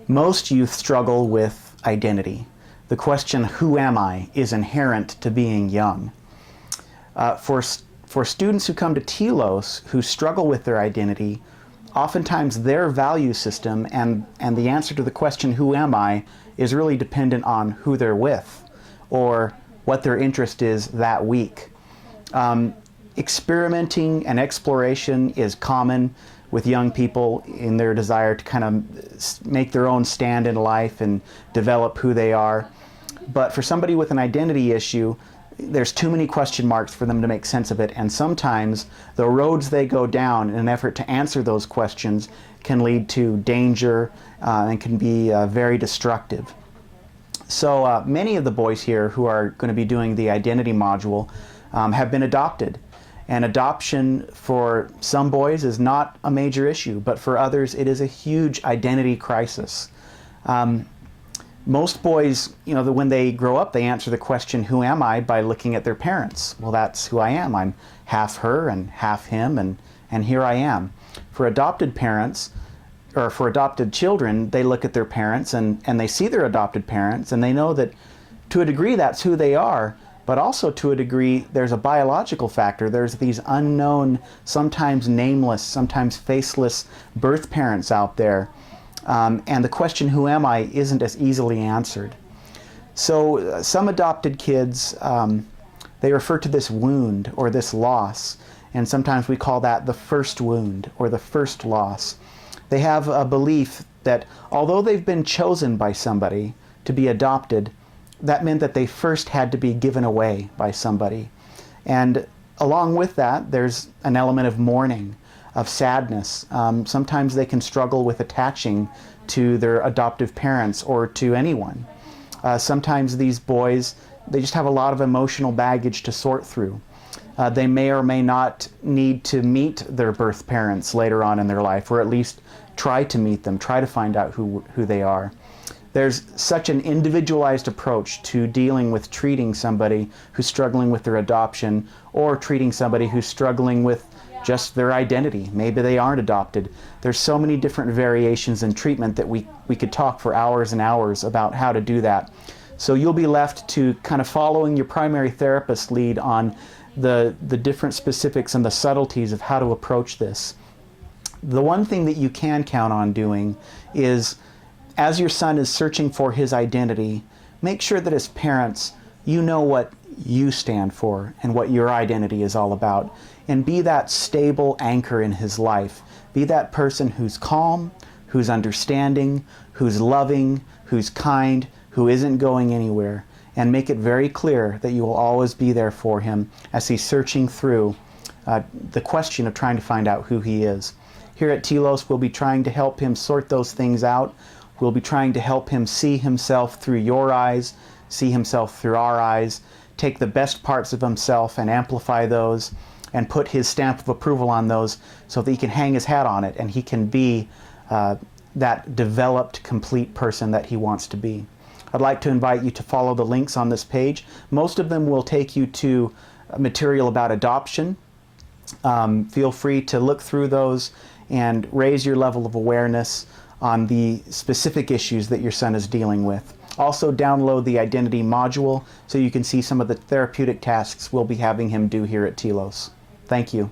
Most youth struggle with identity. The question, who am I, is inherent to being young. For students who come to Telos who struggle with their identity, oftentimes their value system and the answer to the question, who am I, is really dependent on who they're with or what their interest is that week. Experimenting and exploration is common with young people in their desire to kind of make their own stand in life and develop who they are. But for somebody with an identity issue, there's too many question marks for them to make sense of it, and sometimes the roads they go down in an effort to answer those questions can lead to danger and can be very destructive. So many of the boys here who are going to be doing the identity module have been adopted. And adoption for some boys is not a major issue, but for others it is a huge identity crisis. Most boys, when they grow up, they answer the question, who am I, by looking at their parents. Well, that's who I am. I'm half her and half him, and here I am. For adopted parents, or for adopted children, they look at their parents and they see their adopted parents, and they know that to a degree that's who they are, but also to a degree there's a biological factor. There's these unknown, sometimes nameless, sometimes faceless birth parents out there. And the question, who am I, isn't as easily answered. So some adopted kids, they refer to this wound or this loss, and sometimes we call that the first wound or the first loss. They have a belief that although they've been chosen by somebody to be adopted, that meant that they first had to be given away by somebody. And along with that, there's an element of mourning, of sadness. Sometimes they can struggle with attaching to their adoptive parents or to anyone. Sometimes these boys, they just have a lot of emotional baggage to sort through. They may or may not need to meet their birth parents later on in their life, or at least try to meet them, try to find out who they are. There's such an individualized approach to dealing with treating somebody who's struggling with their adoption, or treating somebody who's struggling with just their identity. Maybe they aren't adopted. There's so many different variations in treatment that we could talk for hours and hours about how to do that. So you'll be left to kind of following your primary therapist lead on the different specifics and the subtleties of how to approach this. The one thing that you can count on doing is, as your son is searching for his identity, make sure that as parents, you know what you stand for and what your identity is all about. And be that stable anchor in his life. Be that person who's calm, who's understanding, who's loving, who's kind, who isn't going anywhere. And make it very clear that you will always be there for him as he's searching through the question of trying to find out who he is. Here at Telos, we'll be trying to help him sort those things out. We'll be trying to help him see himself through your eyes, see himself through our eyes, take the best parts of himself and amplify those, and put his stamp of approval on those so that he can hang his hat on it and he can be that developed, complete person that he wants to be. I'd like to invite you to follow the links on this page. Most of them will take you to material about adoption. Feel free to look through those and raise your level of awareness on the specific issues that your son is dealing with. Also download the identity module so you can see some of the therapeutic tasks we'll be having him do here at Telos. Thank you.